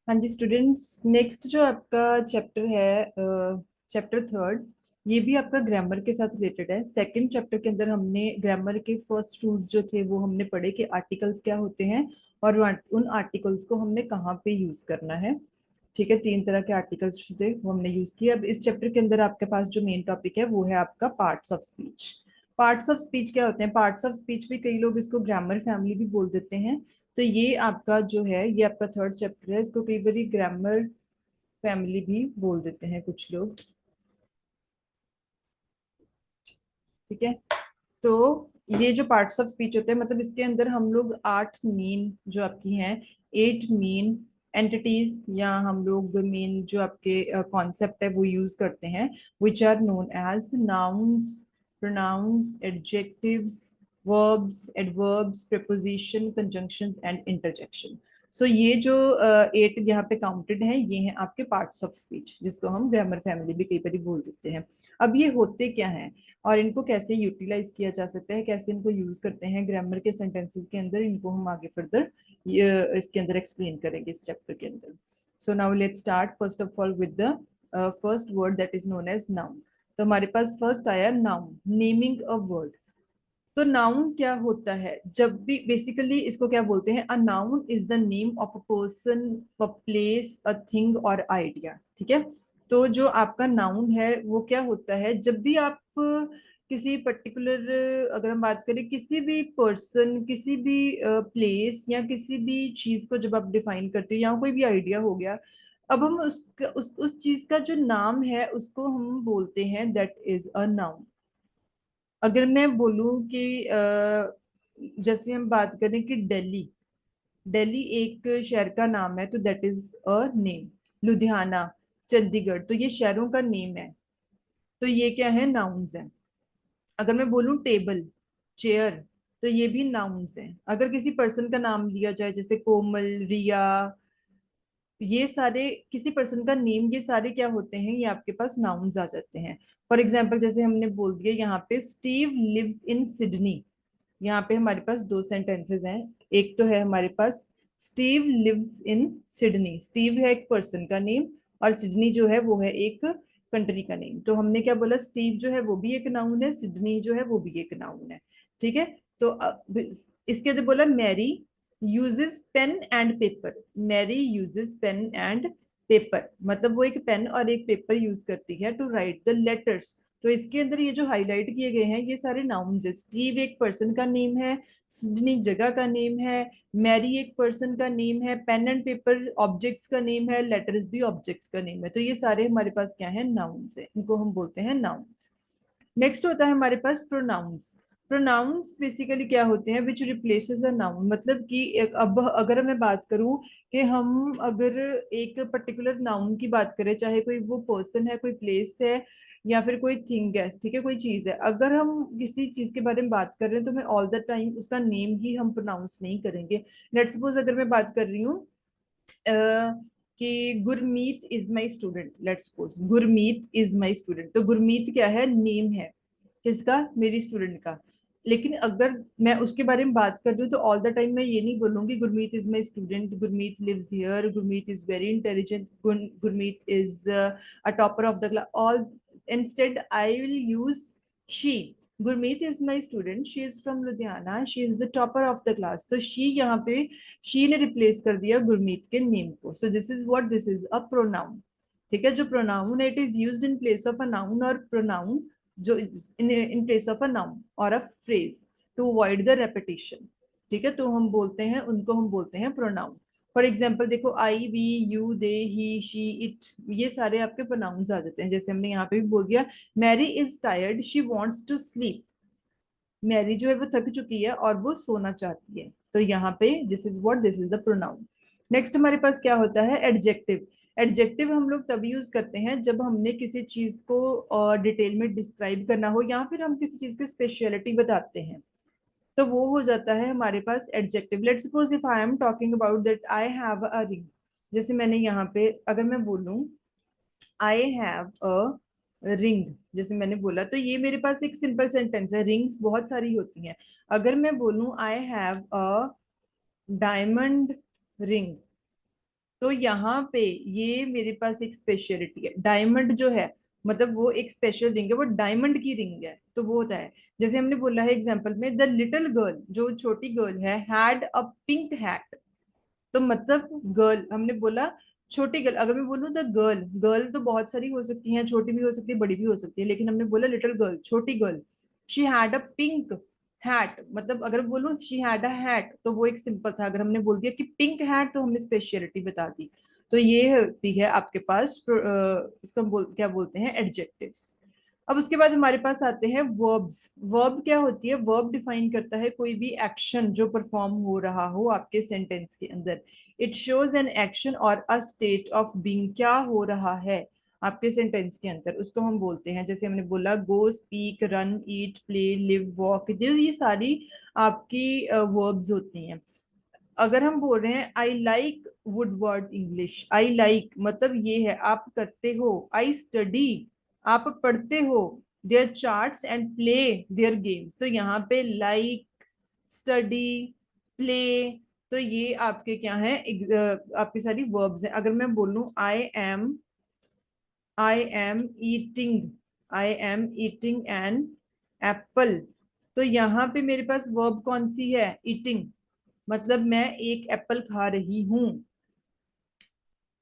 हाँ जी students, next जो आपका चैप्टर है, चैप्टर थर्ड, ये भी आपका ग्रामर के साथ रिलेटेड है। सेकंड चैप्टर के अंदर हमने ग्रामर के फर्स्ट रूल्स जो थे वो हमने पढ़े कि आर्टिकल्स क्या होते हैं और उन आर्टिकल्स को हमने कहाँ पे यूज करना है। ठीक है, तीन तरह के आर्टिकल्स थे वो हमने यूज किए। अब इस चैप्टर के अंदर आपके पास जो मेन टॉपिक है वो है आपका parts of speech. Parts of speech क्या होते हैं? पार्ट्स ऑफ स्पीच भी कई लोग इसको ग्रामर फैमिली भी बोल देते हैं। तो ये आपका जो है, ये आपका थर्ड चैप्टर है, इसको कई बार ग्रामर फैमिली भी बोल देते हैं कुछ लोग। ठीक है, तो ये जो पार्ट्स ऑफ स्पीच होते हैं, मतलब इसके अंदर हम लोग आठ मेन जो आपकी हैं, एट मेन एंटिटीज, या हम लोग मेन जो आपके कॉन्सेप्ट है वो यूज करते हैं, which are known as nouns, pronouns, adjectives, verbs, adverbs, preposition, conjunctions and interjection. So ये जो एट यहाँ पे काउंटेड हैं, ये हैं आपके पार्ट्स ऑफ स्पीच, जिसको हम ग्रामर फैमिली भी कई बार बोल देते हैं। अब ये होते क्या हैं और इनको कैसे यूटिलाइज किया जा सकता है, कैसे इनको यूज करते हैं ग्रामर के सेंटेंसेस के अंदर, इनको हम आगे फर्दर इसके अंदर एक्सप्लेन करेंगे इस चैप्टर के अंदर। So now let's start first of all with the first word that is known as noun. तो हमारे पास फर्स्ट आया नाउन, नेमिंग अ वर्ड। तो नाउन क्या होता है? जब भी बेसिकली इसको क्या बोलते हैं, a noun is the name of a person, a place, a thing और आइडिया। ठीक है, तो जो आपका नाउन है वो क्या होता है, जब भी आप किसी पर्टिकुलर, अगर हम बात करें किसी भी पर्सन, किसी भी प्लेस या किसी भी चीज को जब आप डिफाइन करते हो, या कोई भी आइडिया हो गया, अब हम उस चीज का जो नाम है उसको हम बोलते हैं दैट इज अ नाउन। अगर मैं बोलूं कि जैसे हम बात करें कि दिल्ली, दिल्ली एक शहर का नाम है, तो that is a name. Ludhiana, Chandigarh, तो ये शहरों का नेम है, तो ये क्या है, नाउन्स हैं। अगर मैं बोलूं टेबल, चेयर, तो ये भी नाउन्स हैं। अगर किसी पर्सन का नाम लिया जाए जैसे कोमल, रिया, ये सारे किसी पर्सन का नेम, ये सारे क्या होते हैं, ये आपके पास नाउन्स आ जाते हैं। फॉर एग्जाम्पल जैसे हमने बोल दिया यहाँ पे स्टीव लिव्स इन सिडनी, यहाँ पे हमारे पास दो सेंटेंसेस हैं। एक तो है हमारे पास Steve lives in Sydney, Steve है एक पर्सन का नेम और सिडनी जो है वो है एक कंट्री का नेम। तो हमने क्या बोला, स्टीव जो है वो भी एक नाउन है, सिडनी जो है वो भी एक नाउन है। ठीक है, तो इसके अंदर बोला Mary uses pen and paper. Mary uses pen and paper, मतलब वो एक पेन और एक पेपर यूज करती है टू राइट द लेटर्स। तो इसके अंदर ये जो हाईलाइट किए गए हैं ये सारे नाउन्स है। स्टीव एक पर्सन का नेम है, सिडनी जगह का नेम है, मैरी एक पर्सन का नेम है, पेन एंड पेपर ऑब्जेक्ट्स का नेम है, लेटर्स भी ऑब्जेक्ट्स का नेम है। तो ये सारे हमारे पास क्या है, नाउन्स है, इनको हम बोलते हैं नाउन्स। नेक्स्ट होता है हमारे पास प्रोनाउंस। प्रोनाउंस बेसिकली क्या होते हैं, विच रिप्लेसेस अ नाउन। मतलब कि अब अगर मैं बात करूं कि हम अगर एक पर्टिकुलर नाउन की बात करें, चाहे कोई वो पर्सन है, कोई प्लेस है, या फिर कोई थिंग है, ठीक है, कोई चीज है, अगर हम किसी चीज के बारे में बात कर रहे हैं तो मैं ऑल द टाइम उसका नेम ही हम प्रोनाउंस नहीं करेंगे। लेट सपोज अगर मैं बात कर रही हूँ कि Gurmeet is my student, let's suppose Gurmeet is my student, तो गुरमीत क्या है, नेम है किसका, मेरी स्टूडेंट का। लेकिन अगर मैं उसके बारे में बात कर रही हूँ तो ऑल द टाइम मैं ये नहीं बोलूंगी Gurmeet is my student, Gurmeet lives here, Gurmeet is very intelligent, Gurmeet is a topper of the class, all. Instead I will use she. Gurmeet is my student, she is from Ludhiana, she is the topper of the class. तो she यहाँ पे, she ने replace कर दिया गुरमीत के name को। So this is what, this is a pronoun. ठीक है, जो प्रोनाउन है it is used in place of a noun, और प्रोनाउन जो in place of a noun और a phrase to avoid the repetition. ठीक है, तो हम बोलते हैं, उनको हम बोलते हैं प्रोनाउन। फॉर एग्जाम्पल देखो, I, we, you, they, he, she, it, ये सारे आपके प्रोनाउंस आ जाते हैं। जैसे हमने यहाँ पे भी बोल दिया Mary is tired, she wants to sleep. Mary जो है वो थक चुकी है और वो सोना चाहती है। तो यहाँ पे this is what, this is the pronoun. Next हमारे पास क्या होता है, एडजेक्टिव। एडजेक्टिव हम लोग तभी यूज करते हैं जब हमने किसी चीज को डिटेल में डिस्क्राइब करना हो, या फिर हम किसी चीज की स्पेशलिटी बताते हैं, तो वो हो जाता है हमारे पास adjective. Let's suppose if I am talking about that I have a ring, जैसे मैंने यहाँ पे अगर मैं बोलूं आई हैव अ रिंग, जैसे मैंने बोला, तो ये मेरे पास एक सिंपल सेंटेंस है, रिंग्स बहुत सारी होती हैं। अगर मैं बोलूं आई हैव अ डायमंड रिंग, तो यहाँ पे ये मेरे पास एक स्पेशलिटी है, डायमंड जो है मतलब वो एक स्पेशल रिंग है, वो डायमंड की रिंग है, तो वो होता है। जैसे हमने बोला है एग्जाम्पल में, द लिटिल गर्ल, जो छोटी गर्ल है, हैड अ पिंक हैट। तो मतलब गर्ल हमने बोला, छोटी गर्ल, अगर मैं बोलूँ द गर्ल, गर्ल तो बहुत सारी हो सकती हैं, छोटी भी हो सकती है, बड़ी भी हो सकती है, लेकिन हमने बोला लिटिल गर्ल, छोटी girl, she had a pink hat, मतलब अगर बोलूँ शी हैड अ हैट तो वो एक सिंपल था, अगर हमने बोल दिया कि पिंक हैट तो हमने स्पेशलिटी बता दी। तो ये होती है आपके पास इसको हम क्या बोलते हैं, एडजेक्टिव्स। अब उसके बाद हमारे पास आते हैं वर्ब्स। वर्ब क्या होती है, वर्ब डिफाइन करता है कोई भी एक्शन जो परफॉर्म हो रहा हो आपके सेंटेंस के अंदर। इट शोज एन एक्शन और अ स्टेट ऑफ बीइंग, क्या हो रहा है आपके सेंटेंस के अंदर, उसको हम बोलते हैं। जैसे हमने बोला गो, स्पीक, रन, ईट, प्ले, लिव, वॉक, ये सारी आपकी वर्ब्स होती हैं। अगर हम बोल रहे हैं I like Woodward English, I like मतलब ये है आप करते हो, आई स्टडी आप पढ़ते हो, their charts and play their games, तो यहाँ पे लाइक, स्टडी, प्ले, तो ये आपके क्या है, आपकी सारी वर्ब्स हैं। अगर मैं बोलूं I am I am eating an Apple, तो यहाँ पे मेरे पास वर्ब कौन सी है, ईटिंग, मतलब मैं एक एप्पल खा रही हूं।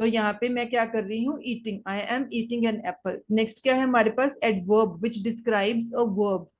तो यहाँ पे मैं क्या कर रही हूँ, eating, I am eating an apple. Next क्या है हमारे पास, adverb which describes a verb.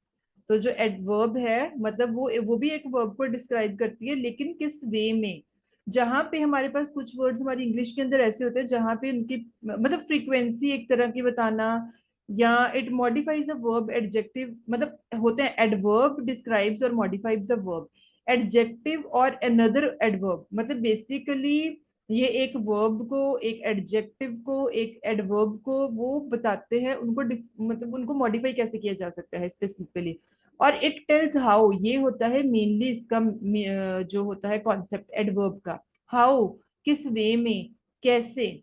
तो जो एडवर्ब है मतलब वो भी एक वर्ब को डिस्क्राइब करती है, लेकिन किस वे में। जहां पे हमारे पास कुछ वर्ड्स हमारी इंग्लिश के अंदर ऐसे होते हैं जहां पे उनकी मतलब फ्रीक्वेंसी एक तरह की बताना, या it modifies a verb, adjective मतलब होते हैं, एडवर्ब डिस्क्राइब्स और मॉडिफाइज अ वर्ब, एडजेक्टिव और अनदर एडवर्ब, मतलब बेसिकली ये एक वर्ब को, एक एडजेक्टिव को, एक एडवर्ब को वो बताते हैं, उनको मतलब उनको मॉडिफाई कैसे किया जा सकता है स्पेसिफिकली। और इट टेल्स हाउ, ये होता है मेनली इसका जो होता है कॉन्सेप्ट एडवर्ब का, हाउ किस वे में, कैसे,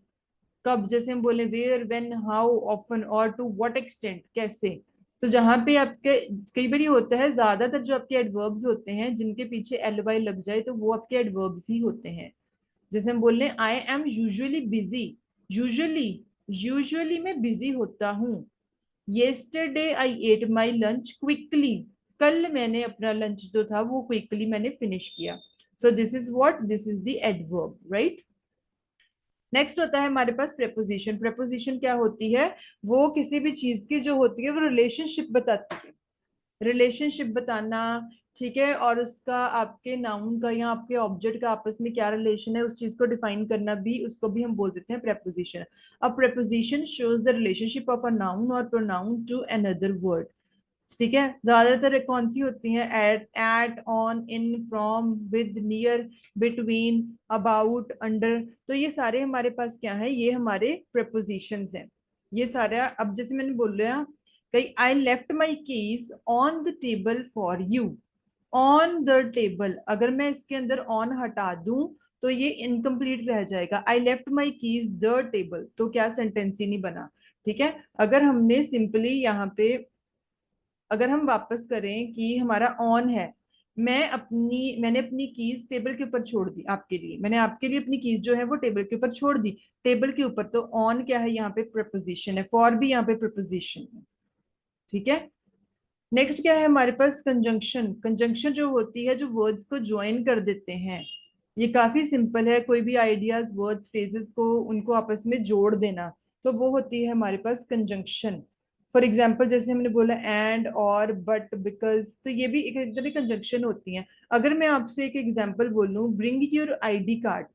कब, जैसे हम बोले वेयर, व्हेन, हाउ ऑफन और टू व्हाट एक्सटेंट, कैसे। तो जहां पे आपके कई बार ये होता है, ज्यादातर जो आपके एडवर्ब्स होते हैं जिनके पीछे एल वाई लग जाए तो वो आपके एडवर्ब्स ही होते हैं। जैसे हम बोल रहे हैं I am usually busy, usually, usually मैं बिजी होता हूँ। Yesterday I at my lunch quickly, कल मैंने अपना लंच जो था वो क्विकली मैंने फिनिश किया। सो this is what, this is the adverb, right. Next होता है हमारे पास प्रेपोजिशन। प्रेपोजिशन क्या होती है, वो किसी भी चीज की जो होती है वो रिलेशनशिप बताती है, रिलेशनशिप बताना, ठीक है, और उसका आपके नाउन का या आपके ऑब्जेक्ट का आपस में क्या रिलेशन है उस चीज को डिफाइन करना भी, उसको भी हम बोल देते हैं preposition. A preposition shows the relationship of a noun और प्रोनाउन टू अनदर वर्ड, ठीक है। ज्यादातर कौन सी होती हैं, at, on, in, from, with, near, between, about, under, तो ये सारे हमारे पास क्या है, ये हमारे प्रपोजिशंस हैं। ये सारा अब जैसे मैंने बोल रहा कहीं, I left my keys on the table for you, on the table, अगर मैं इसके अंदर ऑन हटा दूं तो ये इनकम्प्लीट रह जाएगा, I left my keys the table, तो क्या सेंटेंस ही नहीं बना, ठीक है। अगर हमने सिंपली यहाँ पे, अगर हम वापस करें कि हमारा ऑन है, मैंने अपनी कीज टेबल के ऊपर छोड़ दी आपके लिए, मैंने आपके लिए अपनी कीज जो है वो टेबल के ऊपर छोड़ दी, टेबल के ऊपर, तो ऑन क्या है यहाँ पे, प्रपोजिशन है, फॉर भी यहाँ पे प्रपोजिशन है, ठीक है। नेक्स्ट क्या है हमारे पास, कंजंक्शन। कंजंक्शन जो होती है जो वर्ड्स को ज्वाइन कर देते हैं, ये काफी सिंपल है, कोई भी आइडियाज, वर्ड्स, फ्रेजेस को उनको आपस में जोड़ देना, तो वो होती है हमारे पास कंजंक्शन। फॉर एग्जाम्पल जैसे हमने बोला एंड, और, बट, बिकॉज, तो ये भी एक तरह की कंजंक्शन होती है। अगर मैं आपसे एक एग्जाम्पल बोलूं, bring your ID card,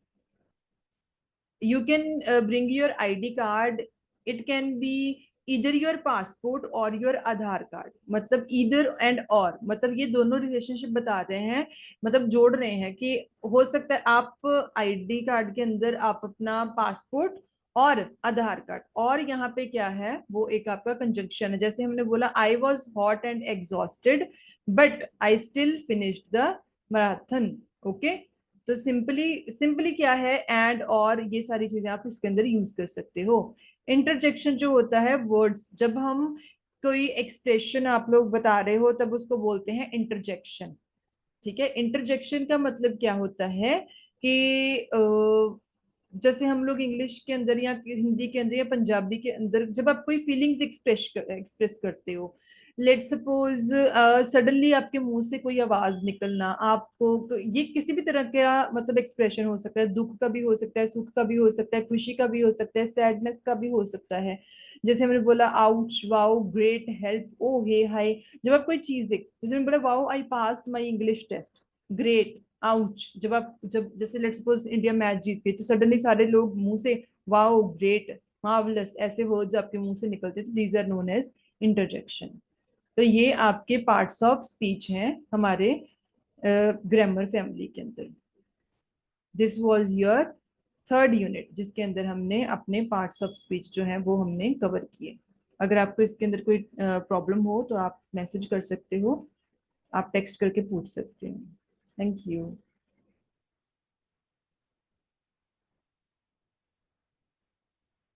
you can bring your id card, it can be either your passport or your Aadhaar card, मतलब either and or, मतलब ये दोनों रिलेशनशिप बता रहे हैं, मतलब जोड़ रहे हैं कि हो सकता है आप आईडी कार्ड के अंदर आप अपना पासपोर्ट और आधार कार्ड, और यहाँ पे क्या है वो एक आपका कंजंक्शन है। जैसे हमने बोला I was hot and exhausted but I still finished the marathon, okay. तो सिंपली सिंपली क्या है, एंड और, ये सारी चीजें आप इसके अंदर यूज कर सकते हो। इंटरजेक्शन जो होता है वर्ड्स, जब हम कोई एक्सप्रेशन आप लोग बता रहे हो तब उसको बोलते हैं इंटरजेक्शन, ठीक है। इंटरजेक्शन का मतलब क्या होता है कि जैसे हम लोग इंग्लिश के अंदर या हिंदी के अंदर या पंजाबी के अंदर जब आप कोई फीलिंग्स एक्सप्रेस करते हो, लेट सपोज सडनली आपके मुंह से कोई आवाज निकलना, आपको ये किसी भी तरह का मतलब एक्सप्रेशन हो सकता है, दुख का भी हो सकता है, सुख का भी हो सकता है, खुशी का भी हो सकता है, सैडनेस का भी हो सकता है। जैसे मैंने बोला ouch, wow, great, help, o, hey, hi. जब आप कोई चीज देख, जैसे मैंने बोला wow I passed my English test, great, ouch. जब जैसे लेट्स सपोज इंडिया मैच जीत गई तो सडनली सारे लोग मुंह से वाओ, ग्रेट, मार्वलस ऐसे वर्ड्स आपके मुंह से निकलते, तो these are known as interjection. तो ये आपके पार्ट्स ऑफ स्पीच हैं हमारे ग्रामर फैमिली के अंदर। This was your third unit जिसके अंदर हमने अपने पार्ट्स ऑफ स्पीच जो है वो हमने कवर किए। अगर आपको इसके अंदर कोई प्रॉब्लम हो तो आप मैसेज कर सकते हो, आप टेक्स्ट करके पूछ सकते हो। Thank you.